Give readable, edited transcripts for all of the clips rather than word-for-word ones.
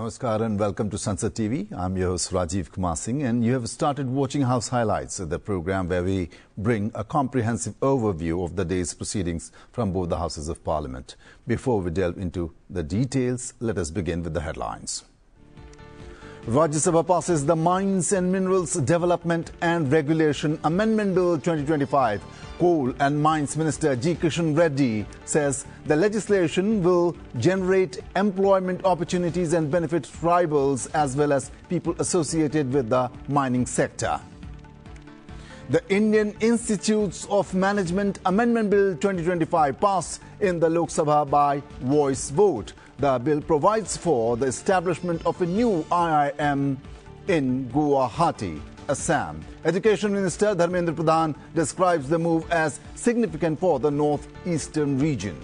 Namaskar and welcome to Sansad TV. I'm your host Rajiv Kumar Singh and you have started watching House Highlights, the program where we bring a comprehensive overview of the day's proceedings from both the Houses of Parliament. Before we delve into the details, let us begin with the headlines. Rajya Sabha passes the Mines and Minerals Development and Regulation Amendment Bill 2025. Coal and Mines Minister G. Kishan Reddy says the legislation will generate employment opportunities and benefit tribals as well as people associated with the mining sector. The Indian Institutes of Management Amendment Bill 2025 passed in the Lok Sabha by voice vote. The bill provides for the establishment of a new IIM in Guwahati, Assam. Education Minister Dharmendra Pradhan describes the move as significant for the northeastern region.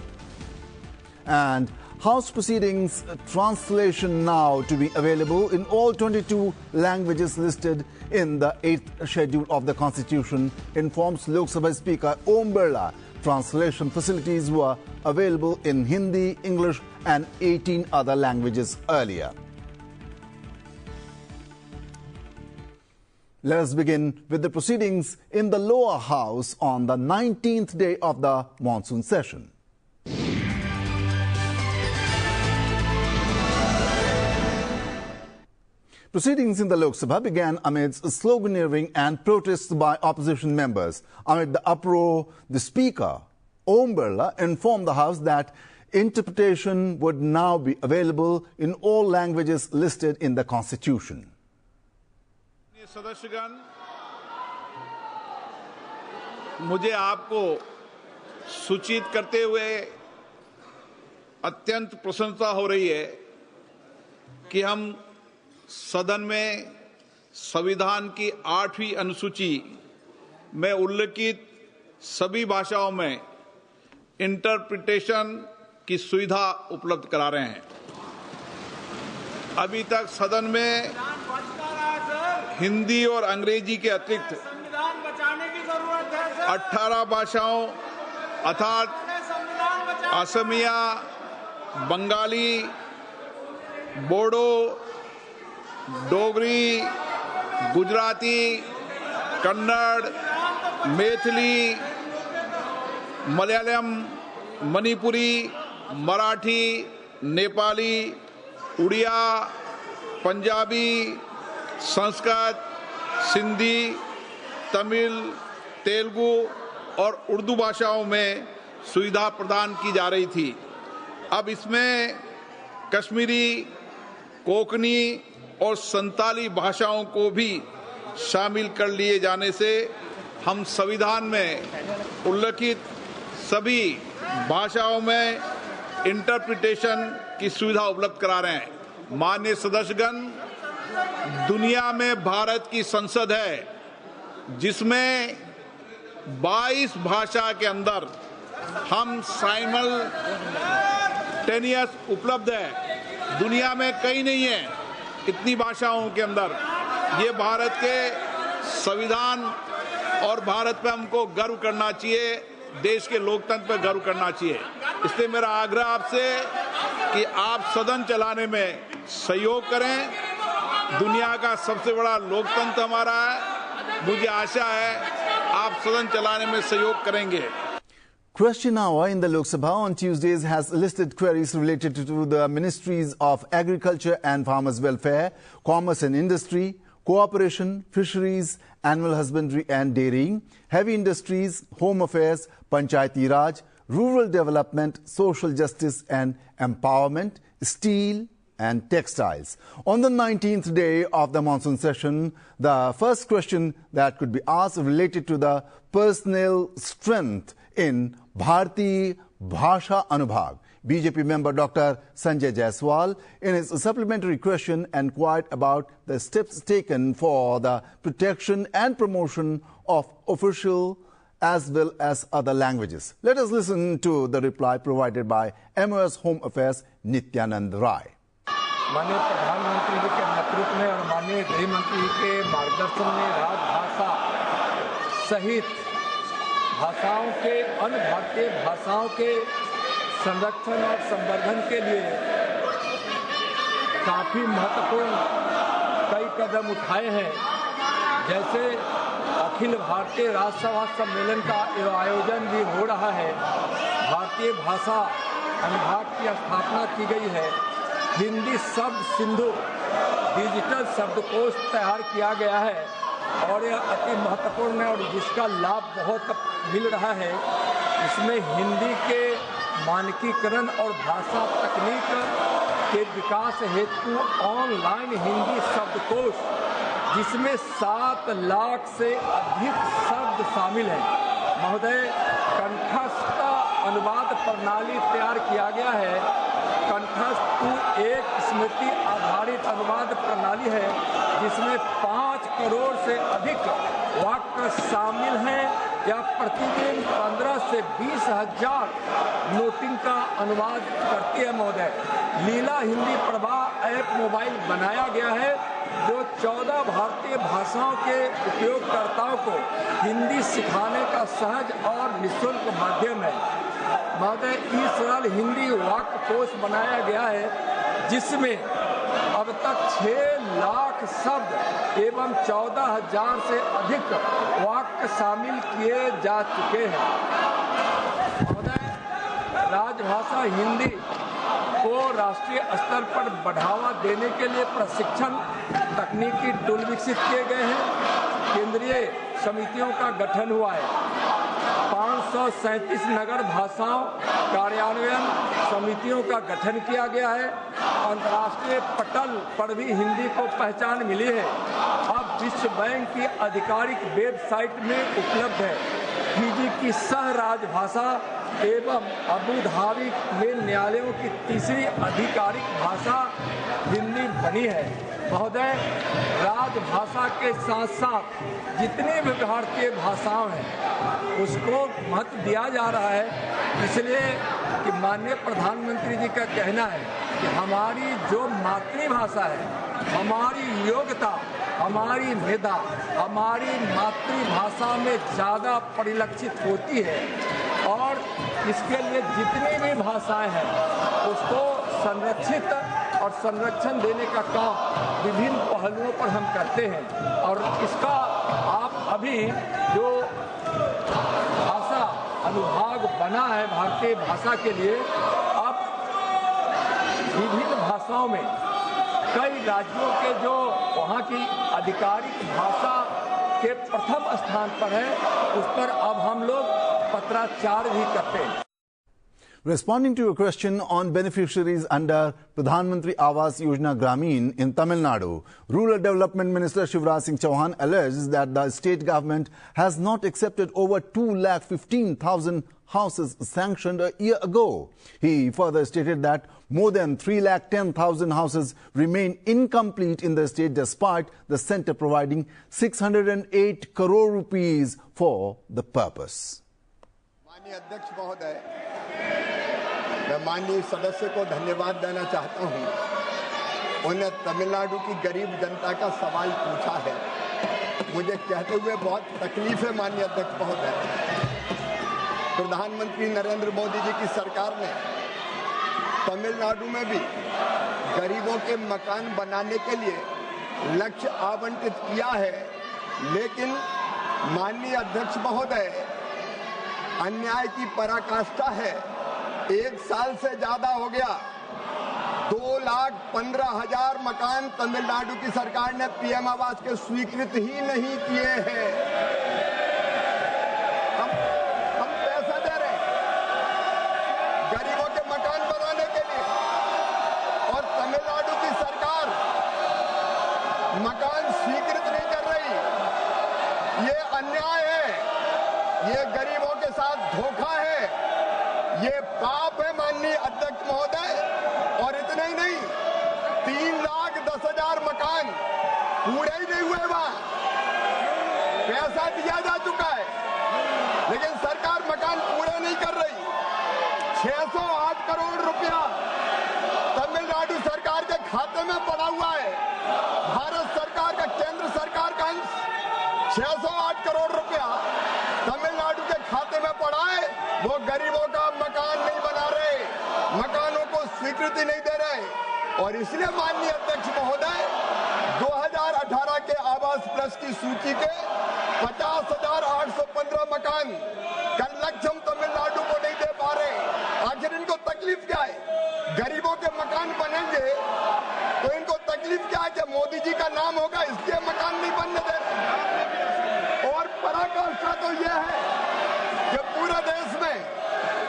And House proceedings translation now to be available in all 22 languages listed in the 8th schedule of the Constitution, informs Lok Sabha Speaker Om Birla. Translation facilities were available in Hindi, English and 18 other languages earlier. Let us begin with the proceedings in the lower house on the 19th day of the monsoon session. Proceedings in the Lok Sabha began amidst sloganeering and protests by opposition members. Amid the uproar, the Speaker, Om Birla, informed the House that interpretation would now be available in all languages listed in the Constitution. सदस्यगण, मुझे आपको सूचित करते हुए अत्यंत प्रसन्नता हो रही है कि हम सदन में संविधान की 8वीं अनुसूची में उल्लिखित सभी भाषाओं में इंटरप्रिटेशन की सुविधा उपलब्ध करा रहे हैं। अभी तक सदन में हिंदी और अंग्रेजी के अतिरिक्त 18 भाषाओं अर्थात असमिया, बंगाली, बोडो, डोगरी, गुजराती, कन्नड़, मैथिली, मलयालम, मणिपुरी, मराठी, नेपाली, उड़िया, पंजाबी, संस्कृत, सिंधी, तमिल, तेलुगु और उर्दू भाषाओं में सुविधा प्रदान की जा रही थी। अब इसमें कश्मीरी, कोंकणी और संताली भाषाओं को भी शामिल कर लिए जाने से हम संविधान में उल्लिखित सभी भाषाओं में इंटरप्रिटेशन की सुविधा उपलब्ध करा रहे हैं। माननीय सदस्यगण, दुनिया में भारत की संसद है जिसमें 22 भाषा के अंदर हम साइमल्टेनियस उपलब्ध है। दुनिया में कहीं नहीं है इतनी भाषाओं के अंदर। ये भारत के संविधान और भारत पे हमको गर्व करना चाहिए, देश के लोकतंत्र पे गर्व करना चाहिए। इसलिए मेरा आग्रह आपसे कि आप सदन चलाने में सहयोग करें। दुनिया का सबसे बड़ा लोकतंत्र हमारा है। मुझे आशा है आप सदन चलाने में सहयोग करेंगे। Question hour in the Lok Sabha on Tuesdays has listed queries related to the Ministries of Agriculture and Farmers Welfare, Commerce and Industry, Cooperation, Fisheries, Animal Husbandry and Dairying, Heavy Industries, Home Affairs, Panchayati Raj, Rural Development, Social Justice and Empowerment, Steel and Textiles. On the 19th day of the monsoon session, the first question that could be asked related to the personnel strength in Bharati Bhasha Anubhag. BJP member Dr. Sanjay Jaiswal, in his supplementary question, inquired about the steps taken for the protection and promotion of official as well as other languages. Let us listen to the reply provided by MOS Home Affairs Nityanand Rai. माननीय प्रधानमंत्री जी के नेतृत्व में और माननीय गृह मंत्री के मार्गदर्शन में राजभाषा सहित भाषाओं के अन्य भारतीय भाषाओं के संरक्षण और संवर्धन के लिए काफ़ी महत्वपूर्ण कई कदम उठाए हैं। जैसे अखिल भारतीय राजसभा सम्मेलन का आयोजन भी हो रहा है, भारतीय भाषा अनुभाग की स्थापना की गई है, हिंदी शब्द सिंधु डिजिटल शब्दकोश तैयार किया गया है और यह अति महत्वपूर्ण है और जिसका लाभ बहुत मिल रहा है। इसमें हिंदी के मानकीकरण और भाषा तकनीक के विकास हेतु ऑनलाइन हिंदी शब्दकोश जिसमें 7 लाख से अधिक शब्द शामिल हैं। महोदय, कंठस्थ अनुवाद प्रणाली तैयार किया गया है। कंठस्थ एक स्मृति आधारित अनुवाद प्रणाली है जिसमें 5 करोड़ से अधिक वाक्य शामिल हैं। यह प्रतिदिन 15 से 20 हजार नोटिंग का अनुवाद करती है। महोदय, लीला हिंदी प्रभा ऐप मोबाइल बनाया गया है जो 14 भारतीय भाषाओं के उपयोगकर्ताओं को हिंदी सिखाने का सहज और निःशुल्क माध्यम है। महोदय, इस साल हिंदी वाक्य कोश बनाया गया है जिसमें अब तक 6 लाख शब्द एवं 14,000 से अधिक वाक्य शामिल किए जा चुके हैं। महोदय, राजभाषा हिंदी को राष्ट्रीय स्तर पर बढ़ावा देने के लिए प्रशिक्षण तकनीकी टूल विकसित किए गए हैं। केंद्रीय समितियों का गठन हुआ है। 537 नगर भाषाओं कार्यान्वयन समितियों का गठन किया गया है। अंतर्राष्ट्रीय पटल पर भी हिंदी को पहचान मिली है। अब विश्व बैंक की आधिकारिक वेबसाइट में उपलब्ध है। फिजी की सह राजभाषा एवं अबू धाबी में न्यायालयों की तीसरी आधिकारिक भाषा हिंदी बनी है। महोदय, राजभाषा के साथ साथ जितनी भी भारतीय भाषाएं हैं उसको महत्व दिया जा रहा है, इसलिए कि माननीय प्रधानमंत्री जी का कहना है कि हमारी जो मातृभाषा है, हमारी योग्यता, हमारी मेधा हमारी मातृभाषा में ज़्यादा परिलक्षित होती है और इसके लिए जितनी भी भाषाएं हैं उसको संरक्षित और संरक्षण देने का काम विभिन्न पहलुओं पर हम करते हैं। और इसका आप अभी जो भाषा अनुभाग बना है भारतीय भाषा के लिए, अब विभिन्न भाषाओं में कई राज्यों के जो वहाँ की आधिकारिक भाषा के प्रथम स्थान पर है उस पर अब हम लोग पत्राचार भी करते हैं। Responding to a question on beneficiaries under Pradhan Mantri Awas Yojana Gramin in Tamil Nadu, Rural Development Minister Shivraj Singh Chauhan alleges that the state government has not accepted over 2,15,000 houses sanctioned a year ago. He further stated that more than 3,10,000 houses remain incomplete in the state despite the centre providing 608 crore rupees for the purpose. माननीय अध्यक्ष महोदय, मैं माननीय सदस्य को धन्यवाद देना चाहता हूं। उन्हें तमिलनाडु की गरीब जनता का सवाल पूछा है। मुझे कहते हुए बहुत तकलीफ है माननीय अध्यक्ष महोदय। प्रधानमंत्री नरेंद्र मोदी जी की सरकार ने तमिलनाडु में भी गरीबों के मकान बनाने के लिए लक्ष्य आवंटित किया है, लेकिन माननीय अध्यक्ष महोदय, अन्याय की पराकाष्ठा है। 1 साल से ज्यादा हो गया, 2,15,000 मकान तमिलनाडु की सरकार ने पीएम आवास के स्वीकृत ही नहीं किए हैं। हम पैसा दे रहे हैं गरीबों के मकान बनाने के लिए और तमिलनाडु की सरकार मकान स्वीकृत नहीं कर रही। ये अन्याय है, ये गरीबों के साथ धोखा है, ये पाप है माननीय अध्यक्ष महोदय। और इतना ही नहीं, 3,10,000 मकान पूरे ही नहीं हुए, वहां पैसा दिया जा चुका है लेकिन सरकार मकान पूरे नहीं कर रही। 608 करोड़ रुपया तमिलनाडु सरकार के खाते में पड़ा हुआ है। भारत सरकार का, केंद्र सरकार का अंश 608 करोड़ रुपया तमिलनाडु के खाते में पड़ा है। वो गरीबों का मकान नहीं बना रहे, मकानों को स्वीकृति नहीं दे रहे। और इसलिए माननीय अध्यक्ष महोदय 2018 के आवास प्लस की सूची के 50,815 मकान का लक्ष्य हम तमिलनाडु को नहीं दे पा रहे। आखिर इनको तकलीफ क्या है? गरीबों के मकान बनेंगे तो इनको तकलीफ क्या है कि मोदी जी का नाम होगा इसलिए मकान नहीं बनने दे रहे। और पराकाष्ठा तो यह है कि पूरे देश में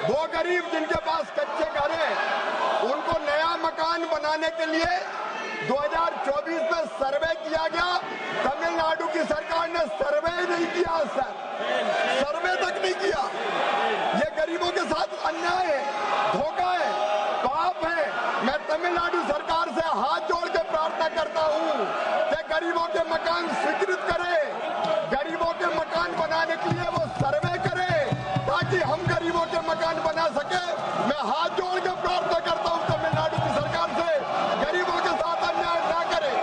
वो गरीब जिनके पास कच्चे घर हैं उनको नया मकान बनाने के लिए 2024 में सर्वे किया गया। तमिलनाडु की सरकार ने सर्वे नहीं किया सर, सर्वे तक नहीं किया। ये गरीबों के साथ अन्याय है, धोखा है, पाप है। मैं तमिलनाडु सरकार से हाथ जोड़ के प्रार्थना करता हूँ कि गरीबों के मकान स्वीकृत करे, गरीबों के मकान बनाने के लिए वो सर्वे करे ताकि हम गरीबों के मकान बना सके। मैं हाथ जोड़ के प्रार्थना करता हूँ तमिलनाडु की सरकार से गरीबों के साथ अन्याय ना करे।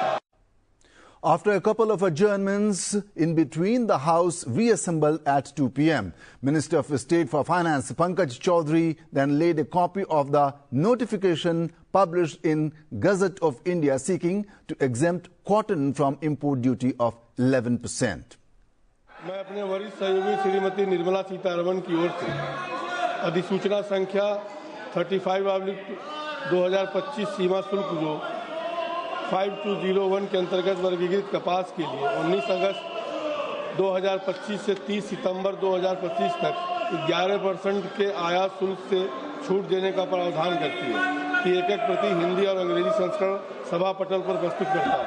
After a couple of adjournments in between, the House reassembled at 2 p.m. Minister of State for Finance Pankaj Chaudhary then laid a copy of the notification published in Gazette of India seeking to exempt cotton from import duty of 11%. मैं अपने वरिष्ठ सहयोगी श्रीमती निर्मला सीतारमण की ओर से अधिसूचना संख्या 35/2025 सीमा शुल्क जो 5201 के अंतर्गत वर्गीकृत कपास के लिए 19 अगस्त 2025 से 30 सितंबर 2025 तक 11% के आयात शुल्क से छूट देने का प्रावधान करती है कि एक प्रति हिंदी और अंग्रेजी संस्करण सभा पटल पर प्रस्तुत करता है।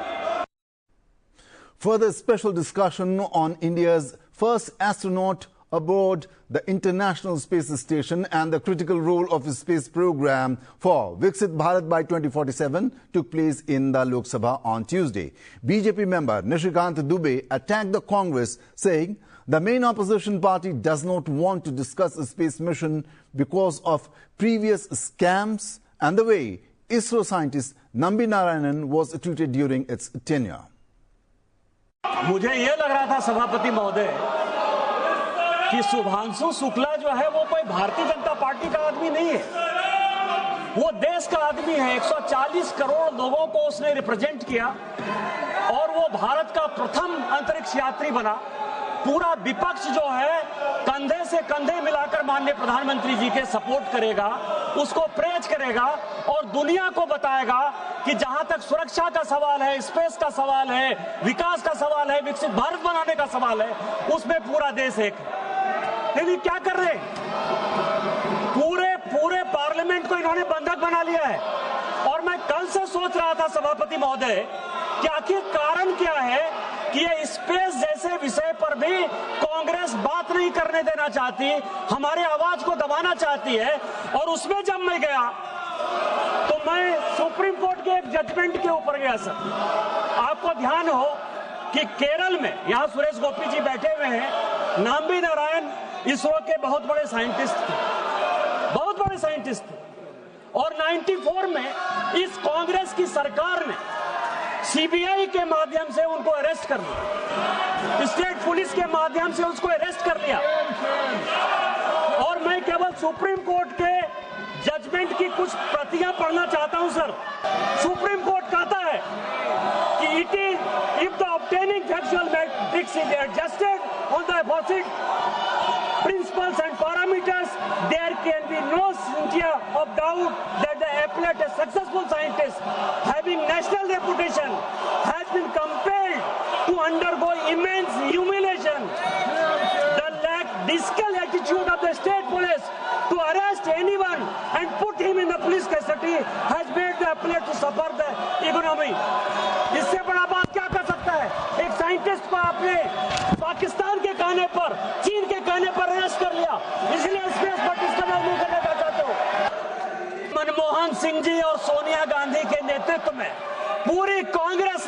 Further special discussion on India's first astronaut aboard the International Space Station and the critical role of the space program for Viksit Bharat by 2047 took place in the Lok Sabha on Tuesday. BJP member Nishikant Dubey attacked the Congress, saying the main opposition party does not want to discuss a space mission because of previous scams and the way ISRO scientist Nambi Narayanan was treated during its tenure. मुझे ये लग रहा था सभापति महोदय कि शुभांशु शुक्ला जो है वो कोई भारतीय जनता पार्टी का आदमी नहीं है, वो देश का आदमी है। 140 करोड़ लोगों को उसने रिप्रेजेंट किया और वो भारत का प्रथम अंतरिक्ष यात्री बना। पूरा विपक्ष जो है कंधे से कंधे मिलाकर माननीय प्रधानमंत्री जी के सपोर्ट करेगा, उसको प्रेज करेगा और दुनिया को बताएगा कि जहां तक सुरक्षा का सवाल है, स्पेस का सवाल है, विकास का सवाल है, विकसित भारत बनाने का सवाल है, उसमें पूरा देश एक है। लेकिन क्या कर रहे हैं? पूरे पार्लियामेंट को इन्होंने बंधक बना लिया है। और मैं कल से सोच रहा था सभापति महोदय कि आखिर कारण क्या है कि ये स्पेस जैसे विषय पर भी कांग्रेस बात नहीं करने देना चाहती, हमारे आवाज को दबाना चाहती है। और उसमें जब मैं गया तो मैं सुप्रीम कोर्ट के एक जजमेंट के ऊपर गया सर। आपको ध्यान हो कि केरल में, यहाँ सुरेश गोपी जी बैठे हुए हैं, नाम्बी नारायण इसरो के बहुत बड़े साइंटिस्ट थे, बहुत बड़े साइंटिस्ट थे। और 94 में इस कांग्रेस की सरकार ने सीबीआई के माध्यम से उनको अरेस्ट कर लिया, स्टेट पुलिस के माध्यम से उसको अरेस्ट कर लिया। और मैं केवल सुप्रीम कोर्ट के जजमेंट की कुछ प्रतियां पढ़ना चाहता हूं सर। सुप्रीम कोर्ट कहता है कि it is if the obtaining factual matrix is adjusted on the opposite principles and parameters, there can be no scintilla of doubt that the appellate, a successful scientist having national reputation, has been compelled to undergo immense humiliation. The discal attitude of the state police to arrest anyone and put him in the police custody has made the appellate to suffer the economy. इससे बड़ा बात क्या कर सकता है? एक scientist को आपने पाकिस्तान के कहने पर, चीन के कहने पर अरेस्ट कर लिया, इसलिए स्पेस पर डिस्कवर नहीं करने का चाहते हो। मनमोहन सिंह जी और सोनिया गांधी के नेतृत्व में पूरी कांग्रेस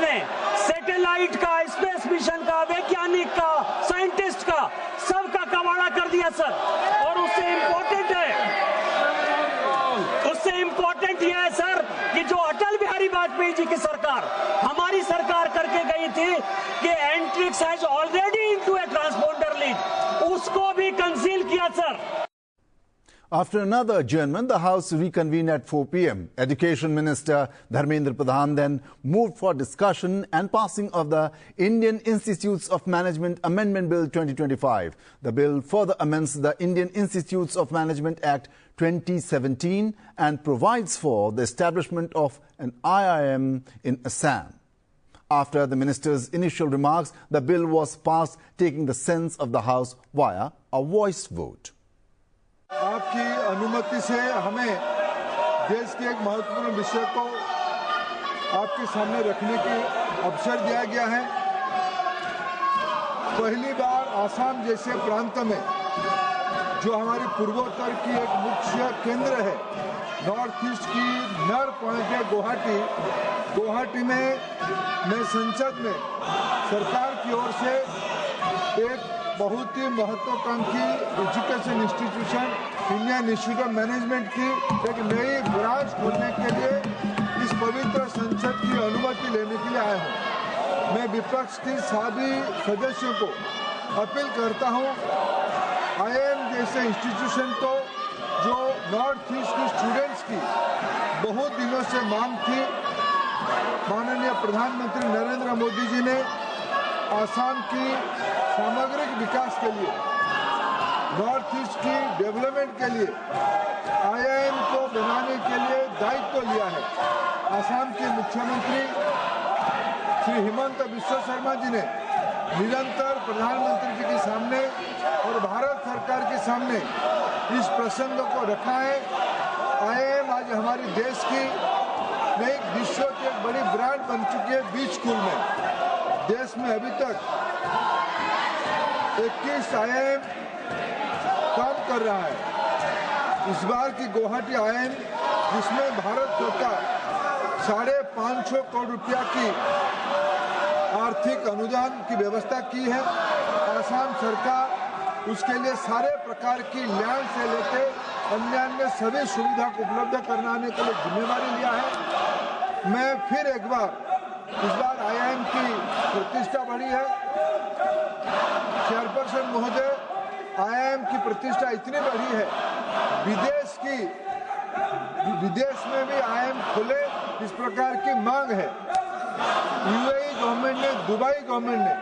ने सैटेलाइट का, स्पेस मिशन का, वैज्ञानिक का, साइंटिस्ट का, सबका कबाड़ा कर दिया सर। और उससे इम्पोर्टेंट यह है सर कि जो अटल बिहारी वाजपेयी जी की सरकार, हमारी सरकार करके गई थी कि Antrix has already into A transponder lead, उसको भी कंसील किया sir. After another adjournment, the House reconvened at 4 p.m. Education Minister Dharmendra Pradhan then moved for discussion and passing of the Indian Institutes of Management Amendment Bill 2025. The bill further amends the Indian Institutes of Management Act 2017 and provides for the establishment of an IIM in Assam. After the minister's initial remarks, the bill was passed, taking the sense of the House via a voice vote. आपकी अनुमति से हमें देश के एक महत्वपूर्ण विषय को आपके सामने रखने की अवसर दिया गया है। पहली बार आसाम जैसे प्रांत में, जो हमारी पूर्वोत्तर की एक मुख्य केंद्र है, नॉर्थ ईस्ट की नर पॉइंट है गुवाहाटी में संसद में सरकार की ओर से एक बहुत ही महत्वाकांक्षी education institution Indian institute of management की एक नई ब्रांच खोलने के लिए इस पवित्र संसद की अनुमति लेने के लिए आया हूँ। मैं विपक्ष के सभी सदस्यों को अपील करता हूँ, IIM जैसे इंस्टीट्यूशन तो जो नॉर्थ ईस्ट की स्टूडेंट्स की बहुत दिनों से मांग थी, माननीय प्रधानमंत्री नरेंद्र मोदी जी ने आसाम की सामग्रिक विकास के लिए, नॉर्थ ईस्ट की डेवलपमेंट के लिए IIM को बनाने के लिए दायित्व लिया है। आसाम के मुख्यमंत्री श्री हिमंत बिस्वा शर्मा जी ने निरंतर प्रधानमंत्री जी के सामने और भारत सरकार के सामने इस प्रसंग को रखा है। IIM आज हमारे देश की एक विश्व की एक बड़ी ब्रांड बन चुकी है। बीच स्कूल में देश में अभी तक 21 IIM काम कर रहा है। इस बार की गुवाहाटी IIM, जिसमें भारत सरकार 550 करोड़ रुपया की आर्थिक अनुदान की व्यवस्था की है, आसाम सरकार उसके लिए सारे प्रकार की लैंड से लेकर अन्य सभी सुविधा को उपलब्ध कराने के लिए जिम्मेवारी लिया है। मैं फिर एक बार इस बार IIM की प्रतिष्ठा बढ़ी है। चेयरपर्सन महोदय, IIM की प्रतिष्ठा इतनी बढ़ी है, विदेश में भी IIM खुले, इस प्रकार की मांग है। UAE गवर्नमेंट ने, दुबई गवर्नमेंट ने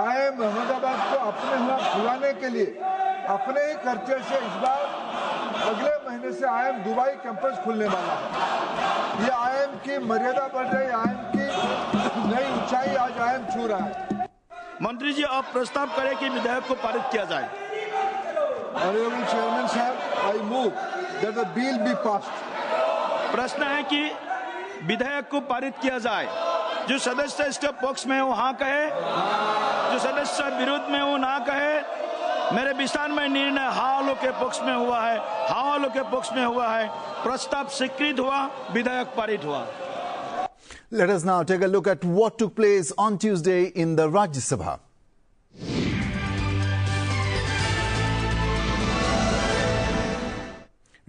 IIM अहमदाबाद को अपने यहाँ खुलाने के लिए अपने ही खर्चे से इस बार अगले महीने से IIM दुबई कैंपस खुलने वाला है। ये IIM की मर्यादा बढ़ रही है, IIM की नई ऊंचाई आज IIM छू रहा है। मंत्री जी, आप प्रस्ताव करें कि विधेयक को पारित किया जाए। ऑनरेबल चेयरमैन साहब, I move that the bill be passed. प्रश्न है कि विधेयक को पारित किया जाए। जो सदस्य इसके पक्ष में वो हाँ कहे, जो सदस्य विरोध में वो ना कहे। मेरे विधान में निर्णय हाँ वालों के पक्ष में हुआ है, हाँ वालों के पक्ष में हुआ है। प्रस्ताव स्वीकृत हुआ, विधेयक पारित हुआ। Let us now take a look at what took place on Tuesday in the Rajya Sabha.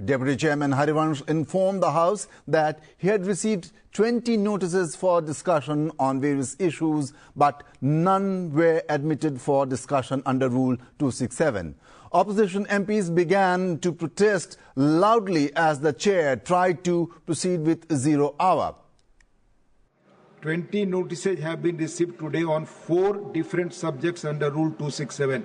Deputy Chairman Harivansh informed the House that he had received 20 notices for discussion on various issues, but none were admitted for discussion under Rule 267. Opposition MPs began to protest loudly as the chair tried to proceed with 0 hour. 20 notices have been received today on 4 different subjects under Rule 267.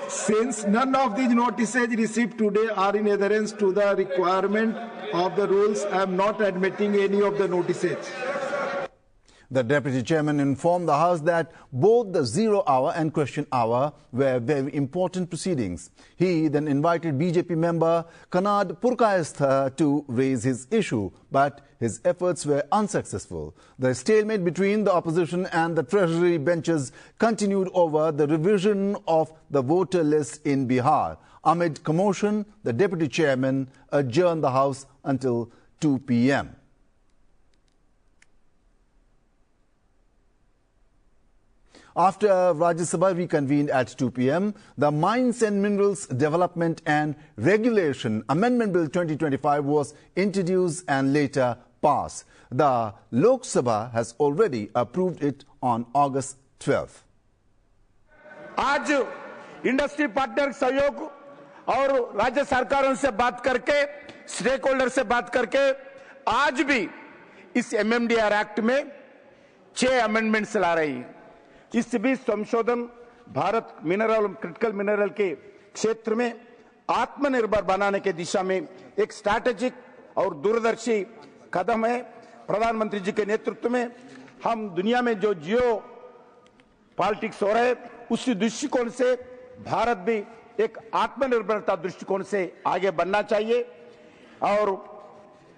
Since none of these notices received today are in adherence to the requirement of the rules, I am not admitting any of the notices. The Deputy Chairman informed the House that both the 0 hour and question hour were very important proceedings. He then invited BJP member Kanad Purkayastha to raise his issue, but his efforts were unsuccessful. The stalemate between the opposition and the Treasury benches continued over the revision of the voter list in Bihar. Amid commotion, the Deputy Chairman adjourned the House until 2 p.m. After Rajya Sabha reconvened at 2 p.m., the Mines and Minerals Development and Regulation Amendment Bill 2025 was introduced and later pass. The Lok Sabha has already approved it on August 12th. आज industry partner सहयोग और राज्य सरकारों से बात करके, stake holder से बात करके आज भी इस MMDR एक्ट में 6 अमेंडमेंट्स ला रही है। इस भी संशोधन भारत मिनरल क्रिटिकल मिनरल के क्षेत्र में आत्मनिर्भर बनाने के दिशा में एक स्ट्रैटेजिक और दूरदर्शी कदम है। प्रधानमंत्री जी के नेतृत्व में हम दुनिया में जो जियो पॉलिटिक्स हो रहे हैं उसी दृष्टिकोण से भारत भी एक आत्मनिर्भरता दृष्टिकोण से आगे बढ़ना चाहिए। और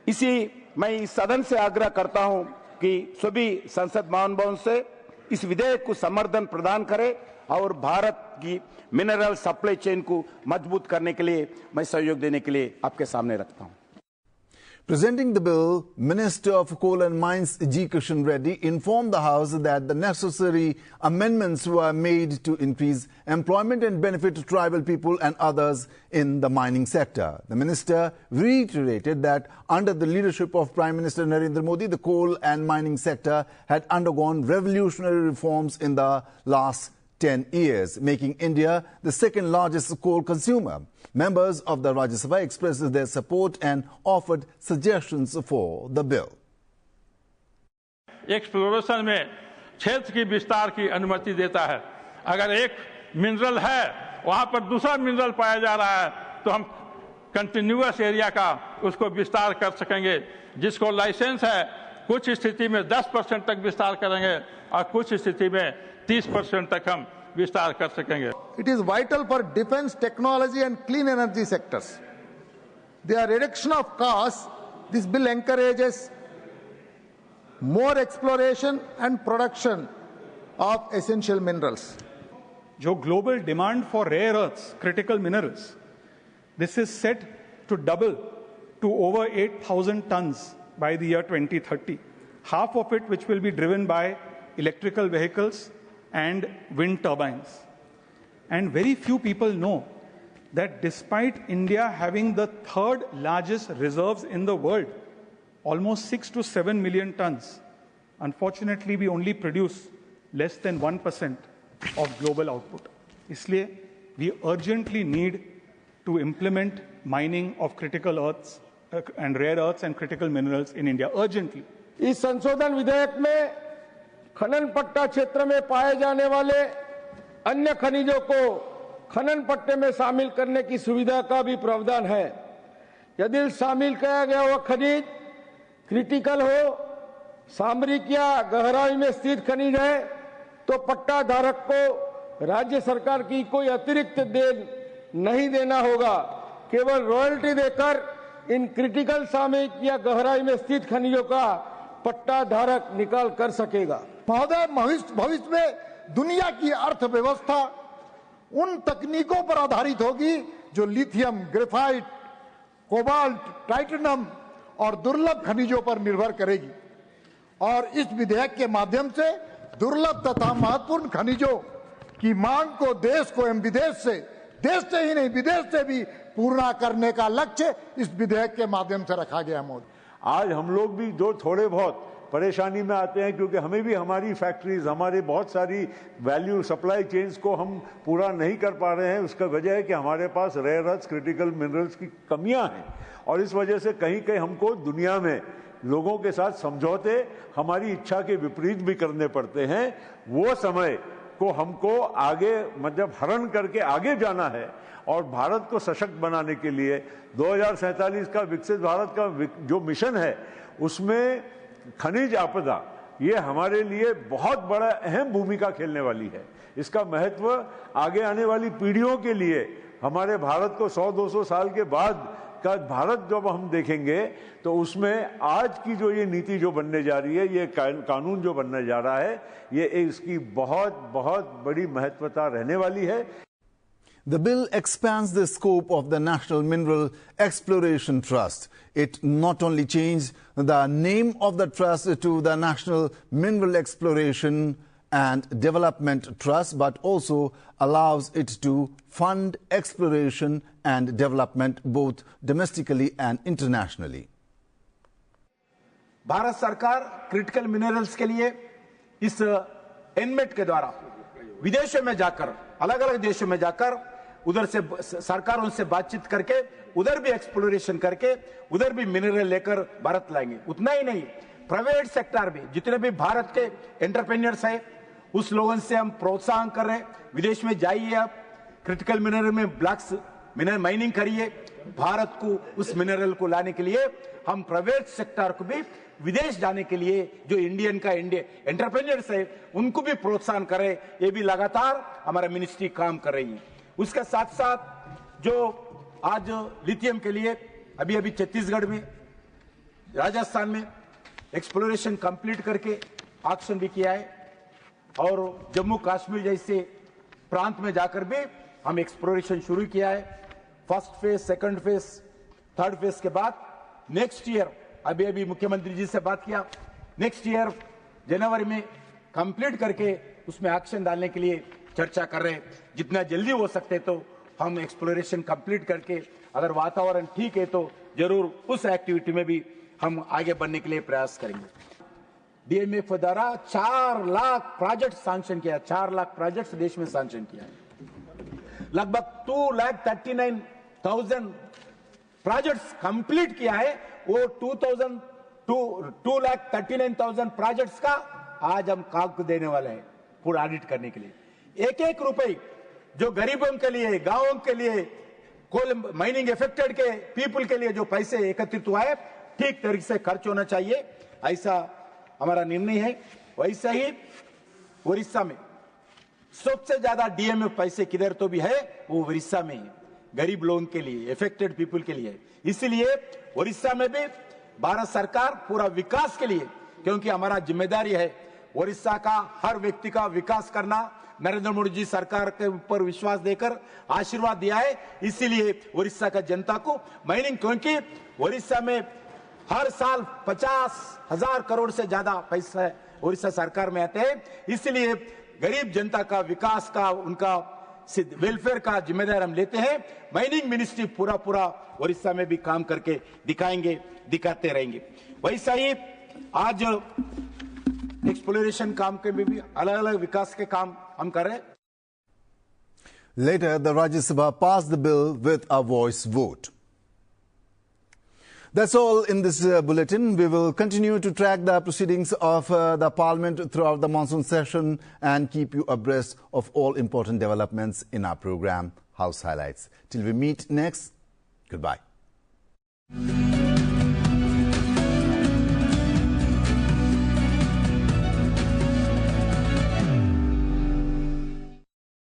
इसी मैं इस सदन से आग्रह करता हूं कि सभी संसद महानुभावों से इस विधेयक को समर्थन प्रदान करें और भारत की मिनरल सप्लाई चेन को मजबूत करने के लिए मैं सहयोग देने के लिए आपके सामने रखता हूं। Presenting the bill, Minister of Coal and Mines G. Kishan Reddy informed the House that the necessary amendments were made to increase employment and benefit tribal people and others in the mining sector. The minister reiterated that under the leadership of Prime Minister Narendra Modi, the coal and mining sector had undergone revolutionary reforms in the last 10 years, making India the second largest coal consumer. Members of the Rajya Sabha expressed their support and offered suggestions for the bill. Exploration में क्षेत्र की विस्तार की अनुमति देता है। अगर एक मिनरल है वहां पर दूसरा मिनरल पाया जा रहा है तो हम कंटिन्यूअस एरिया का उसको विस्तार कर सकेंगे। जिसको लाइसेंस है कुछ स्थिति में 10% तक विस्तार करेंगे और कुछ स्थिति में 30% तक हम विस्तार कर सकेंगे। It is vital for defense, technology and clean energy sectors. The reduction of costs, this bill encourages more exploration and production of essential minerals. जो global demand for rare earths, critical minerals, this is set to double to over 8,000 tons by the year 2030. Half of it which will be driven by electrical vehicles and wind turbines. And very few people know that despite India having the third largest reserves in the world, almost 6 to 7 million tons, unfortunately we only produce less than 1% of global output. इसलिए we urgently need to implement mining of critical earths and rare earths and critical minerals in India urgently. इस संशोधन विधेयक में खनन पट्टा क्षेत्र में पाए जाने वाले अन्य खनिजों को खनन पट्टे में शामिल करने की सुविधा का भी प्रावधान है। यदि शामिल किया गया वह खनिज क्रिटिकल हो, सामरिक या गहराई में स्थित खनिज है तो पट्टा धारक को राज्य सरकार की कोई अतिरिक्त देन नहीं देना होगा। केवल रॉयल्टी देकर इन क्रिटिकल सामरिक या गहराई में स्थित खनिजों का पट्टा धारक निकाल कर सकेगा। महोदय, भविष्य में दुनिया की अर्थव्यवस्था उन तकनीकों पर आधारित होगी जो लिथियम, ग्रेफाइट, कोबाल्ट, टाइटेनियम और दुर्लभ खनिजों पर निर्भर करेगी। और इस विधेयक के माध्यम से दुर्लभ तथा महत्वपूर्ण खनिजों की मांग को देश को एवं विदेश से ही नहीं विदेश से भी पूरा करने का लक्ष्य इस विधेयक के माध्यम से रखा गया है। आज हम लोग भी जो थोड़े बहुत परेशानी में आते हैं क्योंकि हमें भी हमारी फैक्ट्रीज, हमारे बहुत सारी वैल्यू सप्लाई चेन्स को हम पूरा नहीं कर पा रहे हैं। उसका वजह है कि हमारे पास रेयर अर्थ, क्रिटिकल मिनरल्स की कमियां हैं और इस वजह से कहीं कहीं हमको दुनिया में लोगों के साथ समझौते हमारी इच्छा के विपरीत भी करने पड़ते हैं। वो समय को हमको आगे मतलब हरण करके आगे जाना है और भारत को सशक्त बनाने के लिए 2047 का विकसित भारत का जो मिशन है उसमें खनिज आपदा ये हमारे लिए बहुत बड़ा अहम भूमिका खेलने वाली है। इसका महत्व आगे आने वाली पीढ़ियों के लिए हमारे भारत को 100-200 साल के बाद का भारत जब हम देखेंगे तो उसमें आज की जो ये नीति जो बनने जा रही है, ये कानून जो बनने जा रहा है, ये इसकी बहुत बहुत बड़ी महत्वता रहने वाली है। The bill expands the scope of the National Mineral Exploration Trust. It not only changed the name of the trust to the National Mineral Exploration and Development Trust, but also allows it to fund exploration and development both domestically and internationally. Bharat सरकार critical minerals के लिए इस NMAT के द्वारा विदेशों में जाकर, अलग अलग देशों में जाकर उधर से सरकारों से बातचीत करके उधर भी एक्सप्लोरेशन करके उधर भी मिनरल लेकर भारत लाएंगे। उतना ही नहीं, प्राइवेट सेक्टर भी जितने भी भारत के एंटरप्रेन्योर्स हैं उस लोगों से हम प्रोत्साहन कर रहे हैं, विदेश में जाइए, आप क्रिटिकल मिनरल में ब्लॉक्स मिनरल माइनिंग करिए। भारत को उस मिनरल को लाने के लिए हम प्राइवेट सेक्टर को भी विदेश जाने के लिए जो इंडियन एंटरप्रेन्योर्स है उनको भी प्रोत्साहन करें। ये भी लगातार हमारा मिनिस्ट्री काम कर रही है। उसके साथ साथ जो आज लिथियम के लिए अभी छत्तीसगढ़ में, राजस्थान में एक्सप्लोरेशन कंप्लीट करके ऑक्शन भी किया है और जम्मू कश्मीर जैसे प्रांत में जाकर भी हम एक्सप्लोरेशन शुरू किया है। First phase, second phase, third phase के बाद नेक्स्ट ईयर अभी मुख्यमंत्री जी से बात किया, नेक्स्ट ईयर जनवरी में कंप्लीट करके उसमें एक्शन डालने के लिए चर्चा कर रहे हैं। जितना जल्दी हो सकते तो हम एक्सप्लोरेशन कंप्लीट करके अगर वातावरण ठीक है तो जरूर उस एक्टिविटी में भी हम आगे बढ़ने के लिए प्रयास करेंगे। डीएमएफ द्वारा 4 लाख प्रोजेक्ट सैंक्शन किया, 4 लाख प्रोजेक्ट्स देश में सैंक्शन किया है। लगभग 2,39,000 प्रोजेक्ट्स कंप्लीट किया है। वो 2,39,000 प्रोजेक्ट्स का आज हम कागज देने वाले हैं पूरा ऑडिट करने के लिए। एक एक रुपए जो गरीबों के लिए, गांवों के लिए, कोल माइनिंग इफेक्टेड के पीपल के लिए जो पैसे एकत्रित हुआ है ठीक तरीके से खर्च होना चाहिए, ऐसा हमारा निर्णय है। वैसे ही उड़ीसा में सबसे ज्यादा डीएमएफ पैसे किधर तो भी है वो उड़ीसा में है, गरीब लोगों के लिए, इफेक्टेड पीपल के लिए। इसलिए उड़ीसा में भी भारत सरकार पूरा विकास के लिए, क्योंकि हमारा जिम्मेदारी है उड़ीसा का हर व्यक्ति का विकास करना। नरेंद्र मोदी जी सरकार के ऊपर विश्वास देकर आशीर्वाद दिया है, इसीलिए उड़ीसा का जनता को माइनिंग, क्योंकि उड़ीसा में हर साल 50,000 करोड़ से ज्यादा पैसा उड़ीसा सरकार में आते हैं। इसलिए गरीब जनता का विकास का, उनका वेलफेयर का जिम्मेदार हम लेते हैं। माइनिंग मिनिस्ट्री पूरा उड़ीसा में भी काम करके दिखाते रहेंगे। वैसा ही आज एक्सप्लोरेशन काम के भी अलग अलग विकास के काम हम कर रहे हैं। Later, the Rajya Sabha passed the bill with a voice vote. That's all in this bulletin. We will continue to track the proceedings of the Parliament throughout the monsoon session and keep you abreast of all important developments in our program, House Highlights. Till we meet next, goodbye.